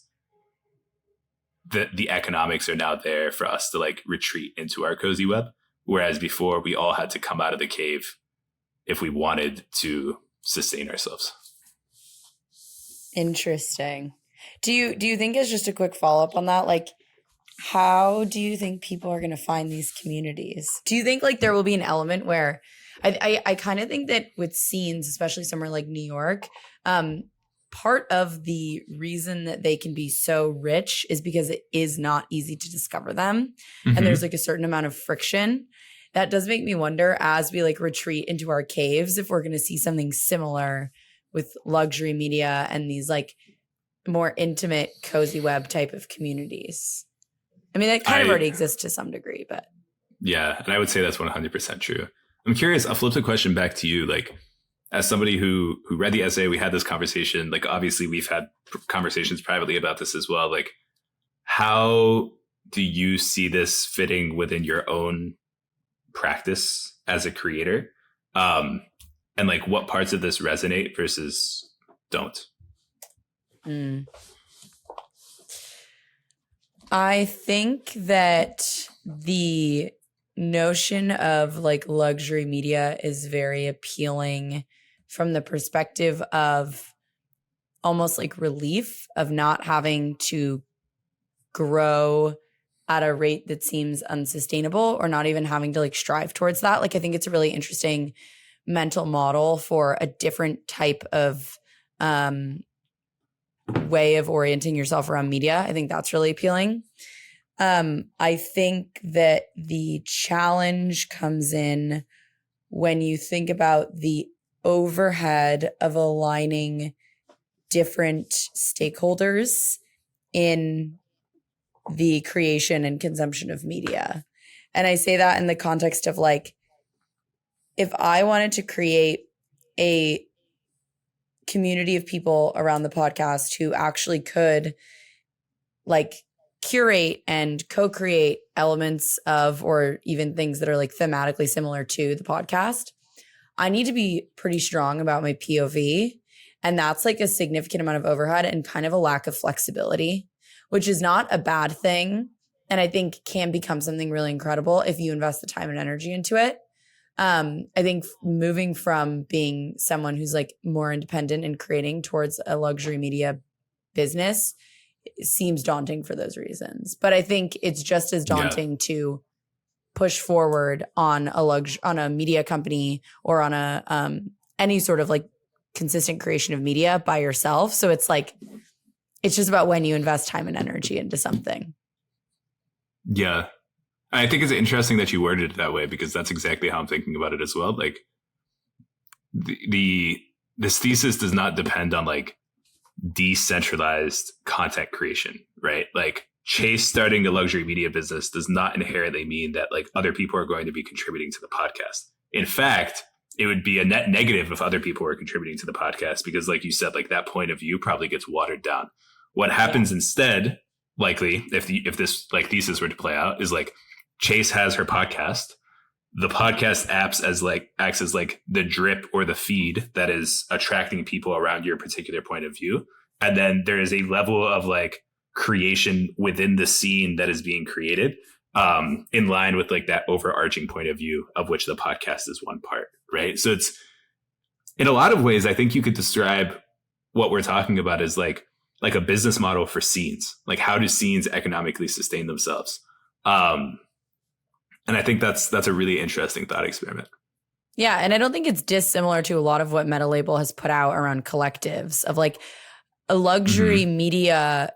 the economics are now there for us to like retreat into our cozy web. Whereas before we all had to come out of the cave if we wanted to sustain ourselves. Interesting. Do you think as just a quick follow-up on that, like how do you think people are going to find these communities? Do you think like there will be an element where I kind of think that with scenes, especially somewhere like New York, part of the reason that they can be so rich is because it is not easy to discover them. Mm-hmm. And there's like a certain amount of friction. That does make me wonder as we like retreat into our caves, if we're going to see something similar with luxury media and these like more intimate cozy web type of communities. I mean, that kind of already exists to some degree, but. Yeah. And I would say that's 100% true. I'm curious, I'll flip the question back to you. Like, as somebody who read the essay, we had this conversation. Like, obviously, we've had conversations privately about this as well. Like, how do you see this fitting within your own practice as a creator? And like, what parts of this resonate versus don't? I think that the notion of like luxury media is very appealing from the perspective of almost like relief of not having to grow at a rate that seems unsustainable or not even having to like strive towards that. Like, I think it's a really interesting mental model for a different type of way of orienting yourself around media. I think that's really appealing. I think that the challenge comes in when you think about the overhead of aligning different stakeholders in the creation and consumption of media. And I say that in the context of like, if I wanted to create a community of people around the podcast who actually could like curate and co-create elements of, or even things that are like thematically similar to the podcast, I need to be pretty strong about my POV. And that's like a significant amount of overhead and kind of a lack of flexibility, which is not a bad thing. And I think can become something really incredible if you invest the time and energy into it. I think moving from being someone who's like more independent and creating towards a luxury media business seems daunting for those reasons. But I think it's just as daunting to push forward on a media company or on a any sort of like consistent creation of media by yourself. So it's like, it's just about when you invest time and energy into something. Yeah. I think it's interesting that you worded it that way, because that's exactly how I'm thinking about it as well. Like this thesis does not depend on like decentralized content creation, right? Like Chase starting a luxury media business does not inherently mean that like other people are going to be contributing to the podcast. In fact, it would be a net negative if other people were contributing to the podcast, because like you said, like that point of view probably gets watered down. What happens instead, likely, if this like thesis were to play out, is like Chase has her podcast. The podcast acts as like the drip or the feed that is attracting people around your particular point of view. And then there is a level of like creation within the scene that is being created, in line with like that overarching point of view, of which the podcast is one part, right? So it's, in a lot of ways, I think you could describe what we're talking about as like a business model for scenes. Like, how do scenes economically sustain themselves? And I think that's a really interesting thought experiment. Yeah. And I don't think it's dissimilar to a lot of what Meta Label has put out around collectives of like a luxury media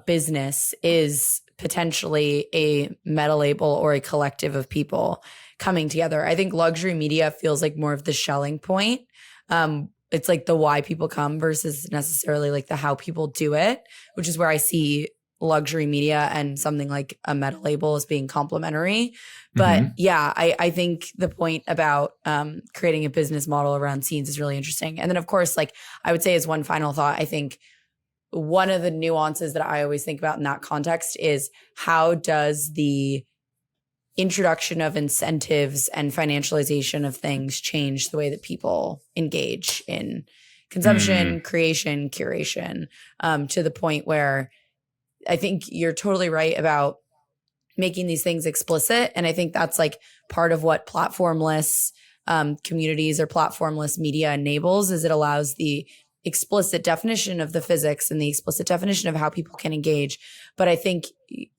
business is potentially a Meta Label or a collective of people coming together. I think luxury media feels like more of the shelling point. It's like the why people come versus necessarily like the how people do it, which is where I see luxury media and something like a Meta Label as being complementary. But yeah, I think the point about creating a business model around scenes is really interesting. And then of course, like I would say as one final thought, I think one of the nuances that I always think about in that context is how does the introduction of incentives and financialization of things change the way that people engage in consumption, creation, curation, to the point where I think you're totally right about making these things explicit. And I think that's like part of what platformless communities or platformless media enables, is it allows the explicit definition of the physics and the explicit definition of how people can engage. But I think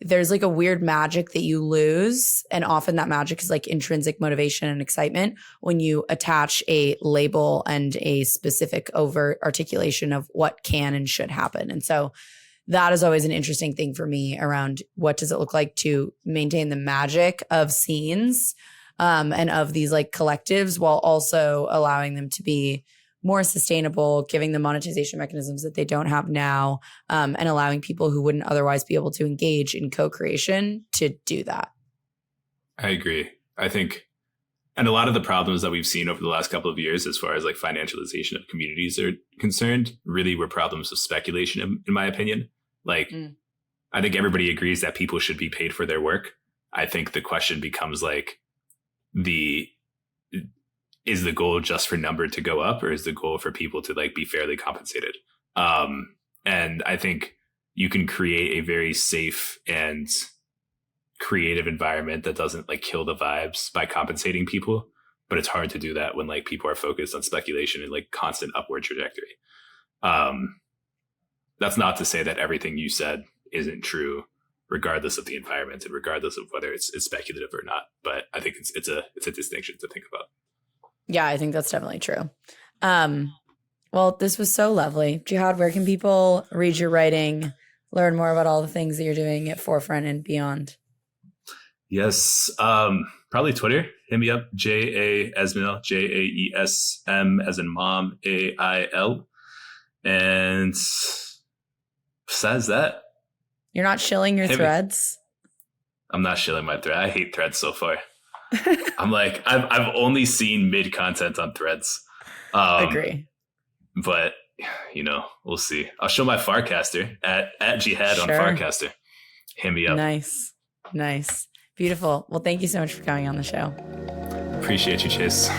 there's like a weird magic that you lose. And often that magic is like intrinsic motivation and excitement when you attach a label and a specific overt articulation of what can and should happen. And so that is always an interesting thing for me around what does it look like to maintain the magic of scenes and of these like collectives while also allowing them to be more sustainable, giving them monetization mechanisms that they don't have now, and allowing people who wouldn't otherwise be able to engage in co-creation to do that. I agree. I think, and a lot of the problems that we've seen over the last couple of years, as far as like financialization of communities are concerned, really were problems of speculation, in my opinion. Like, I think everybody agrees that people should be paid for their work. I think the question becomes like, is the goal just for number to go up, or is the goal for people to like be fairly compensated? And I think you can create a very safe and creative environment that doesn't like kill the vibes by compensating people. But it's hard to do that when like people are focused on speculation and like constant upward trajectory. That's not to say that everything you said isn't true, regardless of the environment and regardless of whether it's speculative or not. But I think it's a distinction to think about. Yeah, I think that's definitely true. Well, this was so lovely. Jihad, where can people read your writing, learn more about all the things that you're doing at Forefront and beyond? Yes, probably Twitter. Hit me up, J.A. Esmail, Jaesm as in mom, AIL. And besides that, you're not shilling your threads? I'm not shilling my thread. I hate threads so far. I'm like, I've only seen mid content on threads. Agree. But, you know, we'll see. I'll show my Farcaster at Jihad on Farcaster. Hit me up. Nice. Beautiful. Well, thank you so much for coming on the show. Appreciate you, Chase.